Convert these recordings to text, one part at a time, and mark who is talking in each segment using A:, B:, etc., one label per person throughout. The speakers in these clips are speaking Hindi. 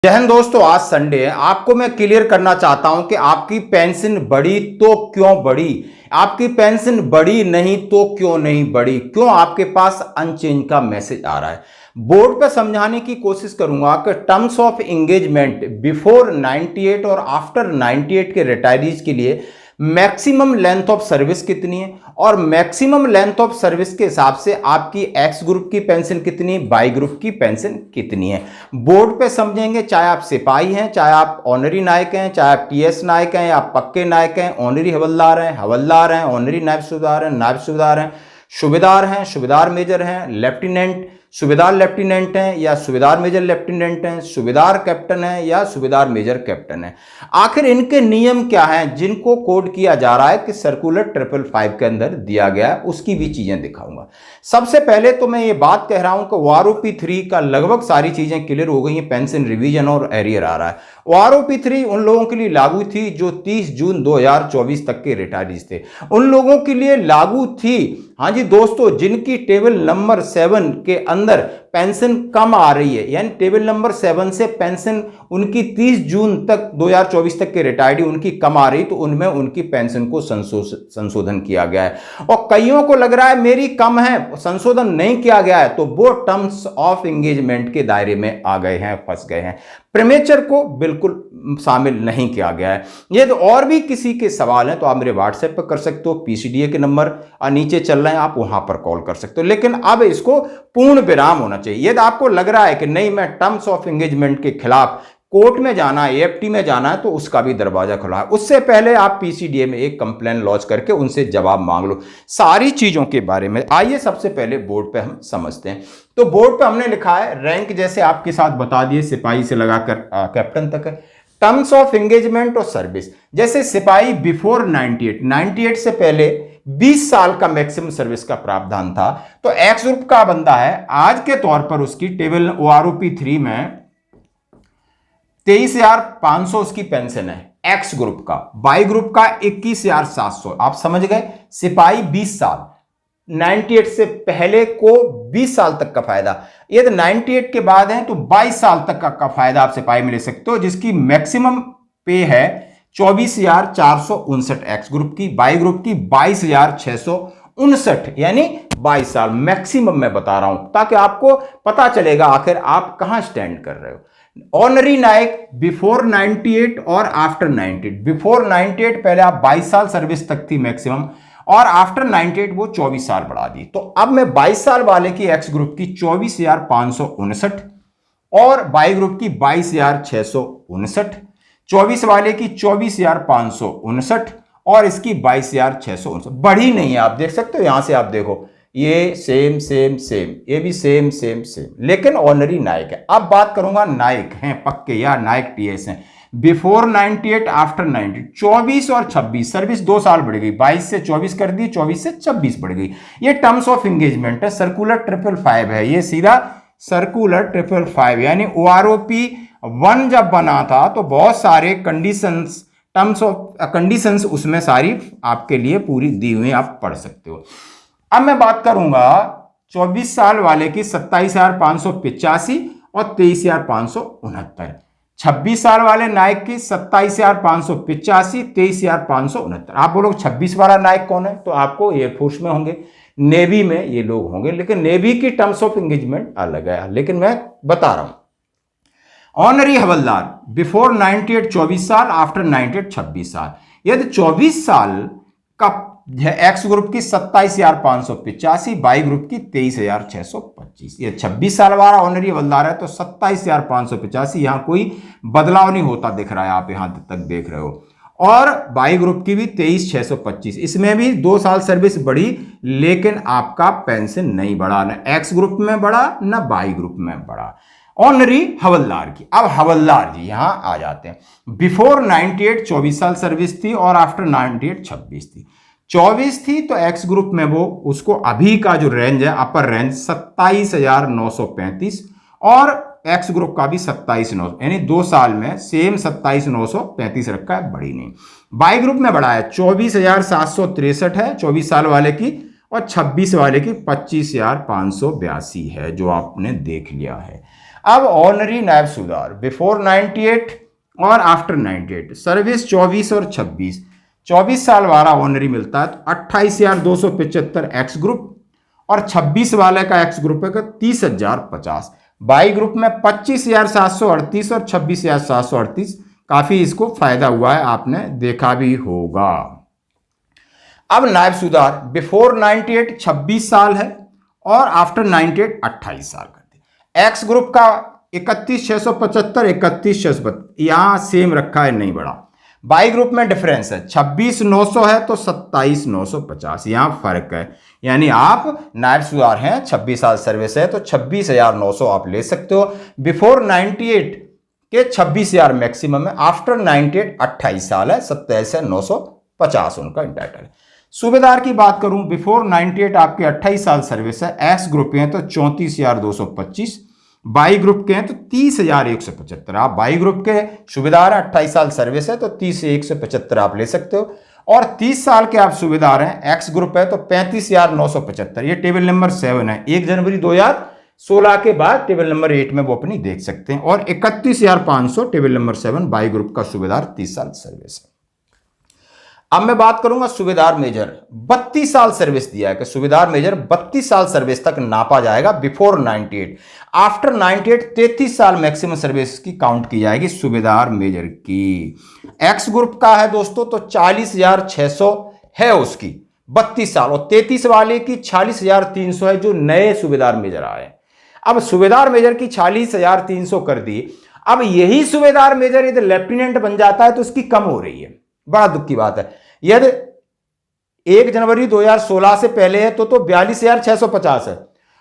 A: जय हिंद दोस्तों, आज संडे है। आपको मैं क्लियर करना चाहता हूं कि आपकी पेंशन बढ़ी तो क्यों बढ़ी, आपकी पेंशन बढ़ी नहीं तो क्यों नहीं बढ़ी, क्यों आपके पास अनचेंज का मैसेज आ रहा है। बोर्ड पे समझाने की कोशिश करूंगा कि टर्म्स ऑफ एंगेजमेंट बिफोर 98 और आफ्टर 98 के रिटायरीज के लिए मैक्सिमम लेंथ ऑफ सर्विस कितनी है और मैक्सिमम लेंथ ऑफ सर्विस के हिसाब से आपकी एक्स ग्रुप की पेंशन कितनी है, वाई ग्रुप की पेंशन कितनी है। बोर्ड पे समझेंगे, चाहे आप सिपाही हैं, चाहे आप ऑनरी नायक हैं, चाहे आप टीएस नायक हैं या पक्के नायक हैं, ऑनरी हवलदार हैं, ऑनरी नायब सूबेदार हैं, नायब सूबेदार हैं, सूबेदार हैं, सूबेदार मेजर हैं, लेफ्टिनेंट, सूबेदार लेफ्टिनेंट हैं या सूबेदार मेजर लेफ्टिनेंट हैं, सूबेदार कैप्टन हैं या सूबेदार मेजर कैप्टन हैं। आखिर इनके नियम क्या हैं जिनको कोड किया जा रहा है कि सर्कुलर 555 के अंदर दिया गया है, उसकी भी चीजें दिखाऊंगा। सबसे पहले तो मैं ये बात कह रहा हूं कि वारोपी 3 का लगभग सारी चीजें क्लियर हो गई हैं। पेंशन रिवीजन और एरियर आ रहा है। वारोपी 3 उन लोगों के लिए लागू थी जो 30 जून 2024 तक के रिटायरीज थे, उन लोगों के लिए लागू थी। हाँ जी दोस्तों, जिनकी टेबल नंबर 7 के अंदर पेंशन कम आ रही है, यानी टेबल नंबर 7 से पेंशन उनकी 30 जून तक 2024 तक के रिटायर्डी उनकी कम आ रही, तो उनमें उनकी पेंशन को संशोधन किया गया है। और कईयों को लग रहा है मेरी कम है, संशोधन नहीं किया गया है, तो वो टर्म्स ऑफ एंगेजमेंट के दायरे में आ गए हैं, फंस गए हैं। प्रीमेचर को बिल्कुल शामिल नहीं किया गया है। ये तो और भी किसी के सवाल हैं तो आप मेरे व्हाट्सएप पर कर सकते हो, पीसीडीए के नंबर नीचे चल रहे हैं, आप वहां पर कॉल कर सकते हो। लेकिन अब इसको पूर्ण विराम होना चाहिए। यदि आपको लग रहा है कि नहीं मैं टर्म्स ऑफ एंगेजमेंट के खिलाफ कोर्ट में जाना है, एएफटी में जाना है, तो उसका भी दरवाजा खुला है। उससे पहले आप पीसीडीए में एक कंप्लेन लॉन्च करके उनसे जवाब मांग लो सारी चीजों के बारे में। आइए सबसे पहले बोर्ड पे हम समझते हैं। तो बोर्ड पे हमने लिखा है रैंक, जैसे आपके साथ बता दिए, सिपाही से लगाकर कैप्टन तक है। टर्म्स ऑफ एंगेजमेंट और सर्विस, जैसे सिपाही बिफोर 98 से पहले 20 साल का मैक्सिमम सर्विस का प्रावधान था, तो एक्स ग्रुप का बंदा है, आज के तौर पर उसकी टेबल ओआरओपी 3 में 23,500 उसकी पेंशन है एक्स ग्रुप का, वाई ग्रुप का 21,700। आप समझ गए। सिपाही 20 साल, 98 से पहले को 20 साल तक का फायदा, यदि 98 के बाद है तो 22 साल तक का फायदा आप सिपाही में ले सकते हो, जिसकी मैक्सिमम पे है 24,459 एक्स ग्रुप की, वाई ग्रुप की 22,659, यानी 22 साल मैक्सिमम मैं बता रहा हूं ताकि आपको पता चलेगा आखिर आप कहां स्टैंड कर रहे हो। ऑनरी नायक बिफोर 98 और आफ्टर 98। बिफोर 98 पहले आप 22 साल सर्विस तक थी मैक्सिमम, और आफ्टर 98 वो 24 साल बढ़ा दी। तो अब मैं 22 साल वाले की एक्स ग्रुप की 24,559 और वाई ग्रुप की 22,659, 24 वाले की 24,559 और इसकी 22,659। बढ़ी नहीं है, आप देख सकते हो। यहां से आप देखो ये सेम सेम सेम, ये भी सेम सेम सेम, लेकिन ऑनरी नायक है। अब बात करूंगा नायक हैं पक्के या नायक टीएस हैं। बिफोर 98 आफ्टर 90, 24 और 26 सर्विस 2 साल बढ़ गई, 22 से 24 कर दी, 24 से 26 बढ़ गई। ये टर्म्स ऑफ एंगेजमेंट है, सर्कुलर 555 है, ये सीधा सर्कुलर 555, यानी ओआरओपी 1 जब बना था तो बहुत सारे कंडीशंस, टर्म्स ऑफ कंडीशंस उसमें सारी आपके लिए पूरी दी हुई, आप पढ़ सकते हो। अब मैं बात करूंगा 24 साल वाले की 27,585 और 23,569, 26 साल वाले नायक की 27,585, 23,569। आप बोलोगे 26 वाला नायक कौन है, तो आपको एयरफोर्स में होंगे, नेवी में ये लोग होंगे, लेकिन नेवी की टर्म्स ऑफ एंगेजमेंट अलग है, लेकिन मैं बता रहा हूं। ऑनरी हवलदार बिफोर 98 24 साल, आफ्टर 98 26 साल। यदि 24 साल का एक्स ग्रुप की 27,585, वाई ग्रुप की 23,625। ये 26 साल वाला ऑनरी हवलदार है तो 27,585, यहां कोई बदलाव नहीं होता दिख रहा है, आप यहां तक देख रहे हो। और वाई ग्रुप की भी 23,625, इसमें भी 2 साल सर्विस बढ़ी, लेकिन आपका पेंशन नहीं बढ़ा, ना एक्स ग्रुप में बढ़ा ना वाई ग्रुप में बढ़ा। ऑनरी हवलदार की, अब हवलदार जी यहां आ जाते हैं। बिफोर 98 24 साल सर्विस थी और आफ्टर 98 26 थी। 24 थी तो एक्स ग्रुप में वो उसको अभी का जो रेंज है, अपर रेंज 27,935, और एक्स ग्रुप का भी 27,900, यानी 2 साल में सेम 27,935 रखा है, बड़ी नहीं। वाई ग्रुप में बढ़ा है 24,763 है 24 साल वाले की, और 26 वाले की 25,582 है, जो आपने देख लिया है। अब ऑनरी नायब सूबेदार बिफोर 98 और आफ्टर 98 सर्विस 24 और 26, 24 साल वाला ऑनरी मिलता है तो 28,275 एक्स ग्रुप और 26 वाले का एक्स ग्रुप है 30,050। वाई ग्रुप में 25,738 और 26,738। काफी इसको फायदा हुआ है, आपने देखा भी होगा। अब नायब सूबेदार बिफोर 98 26 साल है और आफ्टर 98 28 साल कर दिया। एक्स ग्रुप का 31,675 31,672 यहां सेम रखा है, नहीं बढ़ा। वाई ग्रुप में डिफरेंस है, 26,900 है तो 27,950, यहां फर्क है। यानी आप नायब सूबेदार हैं, 26 साल सर्विस है तो 26,900 आप ले सकते हो। बिफोर 98 के 26,000 मैक्सिमम है, आफ्टर 98 28 साल है, 27,950 उनका इंटाइटल है। सूबेदार की बात करूं, बिफोर 98 आपके 28 साल सर्विस है, एक्स ग्रुप के हैं तो 34,225, वाई ग्रुप के हैं तो 30,175। आप वाई ग्रुप के सूबेदार हैं, 28 साल सर्विस है तो 30,175 आप ले सकते हो। और 30 साल के आप सूबेदार हैं, एक्स ग्रुप है तो 35,975। ये टेबल नंबर 7 है, 1 जनवरी 2016 के बाद टेबल नंबर 8 में वो अपनी देख सकते हैं। और 31,500 टेबल नंबर 7 वाई ग्रुप का सूबेदार 30 साल सर्विस है। अब मैं बात करूंगा सूबेदार मेजर, 32 साल सर्विस दिया है कि सूबेदार मेजर 32 साल सर्विस तक नापा जाएगा बिफोर 98। आफ्टर 98 33 साल मैक्सिमम सर्विस की काउंट की जाएगी सूबेदार मेजर की। एक्स ग्रुप का है दोस्तों तो 40,600 है उसकी 32 साल, और 33 वाले की 46,300 है जो नए सूबेदार मेजर आए। अब सूबेदार मेजर की 46,300 कर दी। अब यही सूबेदार मेजर यदि लेफ्टिनेंट बन जाता है तो उसकी कम हो रही है, बड़ा दुख की बात है। यदि 1 जनवरी 2016 से पहले है तो 42,650 है,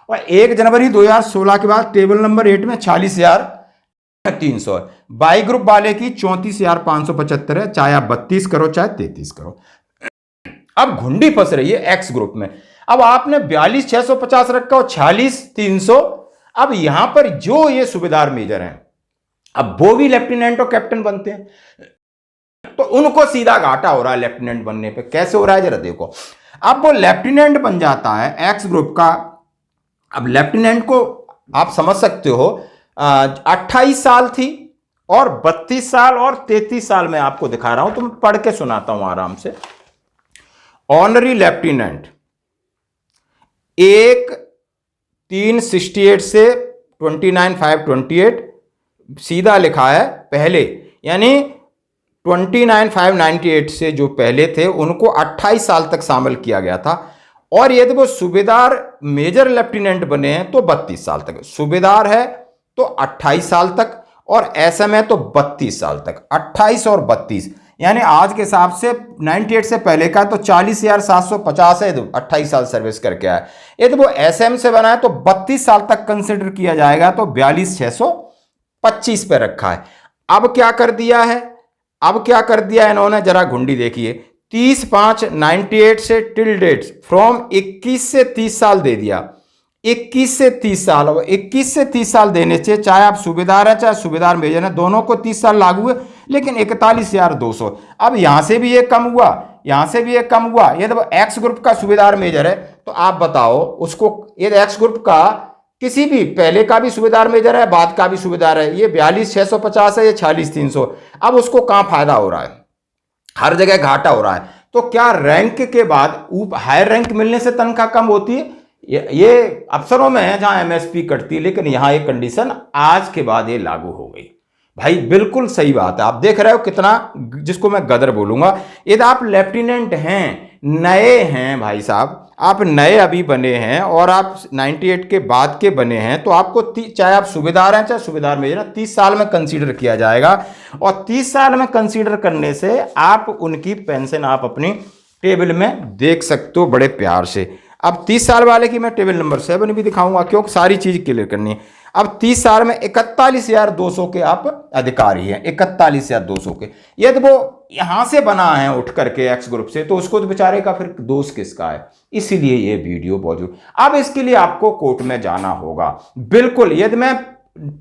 A: और 1 जनवरी 2016 के बाद टेबल नंबर 8 में 46,300 है। वाई ग्रुप वाले की 34,575 है, चाहे आप 32 करो चाहे 33 करो। अब घुंडी फंस रही है एक्स ग्रुप में। अब आपने 42,650 रखा और 46,300। अब यहां पर जो ये सूबेदार मेजर हैं, अब वो भी लेफ्टिनेंट और कैप्टन बनते हैं तो उनको सीधा घाटा हो रहा है लेफ्टिनेंट बनने पे। कैसे हो रहा है जरा देखो। अब वो लेफ्टिनेंट बन जाता है एक्स ग्रुप का। अब लेफ्टिनेंट को आप समझ सकते हो 28 साल थी और 32 साल और 33 साल में आपको दिखा रहा हूं, तो मैं पढ़ के सुनाता हूं आराम से। ऑनरी लेफ्टिनेंट 1/368 से 29/528 सीधा लिखा है पहले, यानी 29/598 से जो पहले थे उनको 28 साल तक शामिल किया गया था। और यदि वो सूबेदार मेजर लेफ्टिनेंट बने हैं तो 32 साल तक, सूबेदार है तो 28 साल तक, और एसएम है तो 32 साल तक। 28 और 32 यानी आज के हिसाब से 98 से पहले का तो 40,750 है, 28 साल सर्विस करके आया। यदि वो एसएम से बना है तो 32 साल तक कंसिडर किया जाएगा, तो 42,625 पे रखा है। अब क्या कर दिया है, अब क्या कर दिया इन्होंने, जरा घुंडी देखिए। 30/5/98 से टिल डेट फ्रॉम 21 से 30 साल दे दिया। 21 से 30 साल, और 21 से 30 साल देने से चाहे आप सूबेदार हैं चाहे सूबेदार मेजर हैं, दोनों को 30 साल लागू है, लेकिन 41,200। अब यहां से भी ये कम हुआ, यहां से भी ये कम हुआ। यदि वो एक्स ग्रुप का सूबेदार मेजर है तो आप बताओ उसको, यदि एक्स ग्रुप का किसी भी पहले का भी सूबेदार मेजर है, बाद का भी सूबेदार है, ये 42,650 है, ये 46,300। अब उसको कहां फायदा हो रहा है, हर जगह घाटा हो रहा है। तो क्या रैंक के बाद हायर रैंक मिलने से तनख्वाह कम होती है? ये अफसरों में है जहां एमएसपी कटती है, लेकिन यहां एक कंडीशन आज के बाद ये लागू हो गई। भाई बिल्कुल सही बात है, आप देख रहे हो कितना, जिसको मैं गदर बोलूंगा। यदि आप लेफ्टिनेंट हैं, नए हैं भाई साहब, आप नए अभी बने हैं और आप 98 के बाद के बने हैं, तो आपको चाहे आप सूबेदार हैं चाहे सूबेदार मेजर हैं, 30 साल में कंसीडर किया जाएगा। और 30 साल में कंसीडर करने से आप उनकी पेंशन आप अपनी टेबल में देख सकते हो बड़े प्यार से। अब 30 साल वाले की मैं टेबल नंबर 7 भी दिखाऊंगा, क्योंकि सारी चीज क्लियर करनी है। अब 30 साल में 41,200 के आप अधिकारी हैं, 41,200 के। यदि वो यहां से बना है उठ करके एक्स ग्रुप से, तो उसको तो बेचारे का फिर दोष किसका है? इसीलिए ये वीडियो बहुत। अब इसके लिए आपको कोर्ट में जाना होगा। बिल्कुल, यदि मैं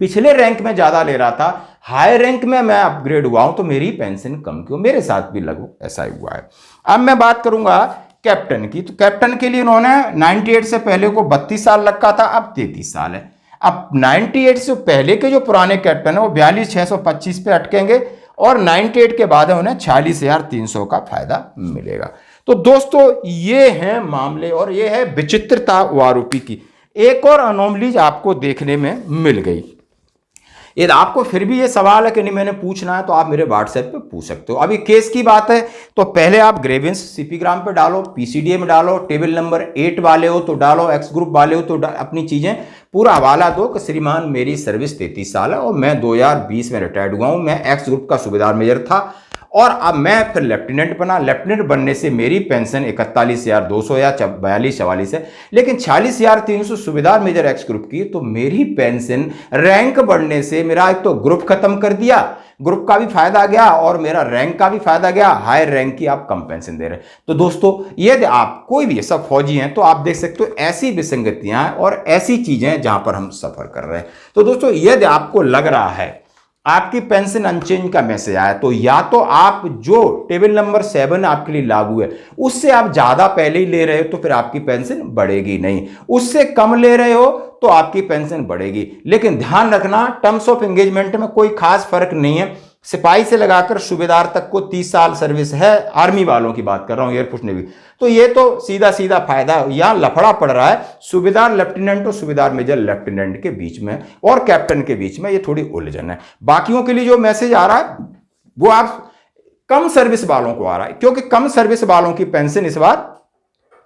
A: पिछले रैंक में ज्यादा ले रहा था, हाई रैंक में मैं अपग्रेड हुआ हूं, तो मेरी पेंशन कम क्यों? मेरे साथ भी लगभग ऐसा ही हुआ है। अब मैं बात करूंगा कैप्टन की। तो कैप्टन के लिए उन्होंने 98 से पहले को 32 साल रखा था, अब 33 साल है। अब 98 से पहले के जो पुराने कैप्टन है वो 42,625 पे अटकेंगे और 98 के बाद उन्हें 46,300 का फायदा मिलेगा। तो दोस्तों ये हैं मामले और ये है विचित्रता वारूपी की। एक और अनोमलीज आपको देखने में मिल गई। यदि आपको फिर भी ये सवाल है कि नहीं मैंने पूछना है तो आप मेरे व्हाट्सएप पे पूछ सकते हो। अभी केस की बात है तो पहले आप ग्रेवियंस सीपीग्राम पे डालो, पीसीडीए में डालो, टेबल नंबर 8 वाले हो तो डालो, एक्स ग्रुप वाले हो तो अपनी चीजें पूरा हवाला दो कि श्रीमान मेरी सर्विस 33 साल है और मैं 2020 में रिटायर्ड हुआ हूं, मैं एक्स ग्रुप का सूबेदार मेजर था और अब मैं फिर लेफ्टिनेंट बना। लेफ्टिनेंट बनने से मेरी पेंशन 41,200 या 42-44 है, लेकिन 46,300 सूबेदार मेजर एक्स ग्रुप की, तो मेरी पेंशन रैंक बढ़ने से मेरा एक तो ग्रुप खत्म कर दिया, ग्रुप का भी फायदा गया और मेरा रैंक का भी फायदा गया, हायर रैंक की आप कम पेंशन दे रहे। तो दोस्तों यदि आप कोई भी सब फौजी हैं तो आप देख सकते हो ऐसी विसंगतियां और ऐसी चीजें जहां पर हम सफर कर रहे हैं। तो दोस्तों यदि आपको लग रहा है आपकी पेंशन अनचेंज का मैसेज आया तो या तो आप जो टेबल नंबर 7 आपके लिए लागू है उससे आप ज्यादा पहले ही ले रहे हो तो फिर आपकी पेंशन बढ़ेगी नहीं, उससे कम ले रहे हो तो आपकी पेंशन बढ़ेगी। लेकिन ध्यान रखना टर्म्स ऑफ एंगेजमेंट में कोई खास फर्क नहीं है। सिपाही से लगाकर सूबेदार तक को 30 साल सर्विस है, आर्मी वालों की बात कर रहा हूं, एयरफोर्स नेवी। तो ये तो सीधा सीधा फायदा यहां लफड़ा पड़ रहा है सूबेदार लेफ्टिनेंट और सूबेदार मेजर लेफ्टिनेंट के बीच में और कैप्टन के बीच में, ये थोड़ी उलझन है। बाकियों के लिए जो मैसेज आ रहा है वो आप कम सर्विस वालों को आ रहा है, क्योंकि कम सर्विस वालों की पेंशन इस बार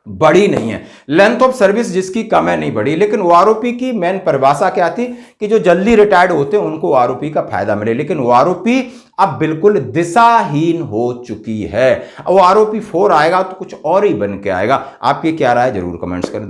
A: बड़ी नहीं है, लेंथ ऑफ सर्विस जिसकी कम है नहीं बढ़ी। लेकिन ओआरओपी की मेन परिभाषा क्या थी कि जो जल्दी रिटायर्ड होते हैं उनको ओआरओपी का फायदा मिले, लेकिन ओआरओपी अब बिल्कुल दिशाहीन हो चुकी है। ओआरओपी 4 आएगा तो कुछ और ही बन के आएगा। आपकी क्या राय जरूर कमेंट्स करें।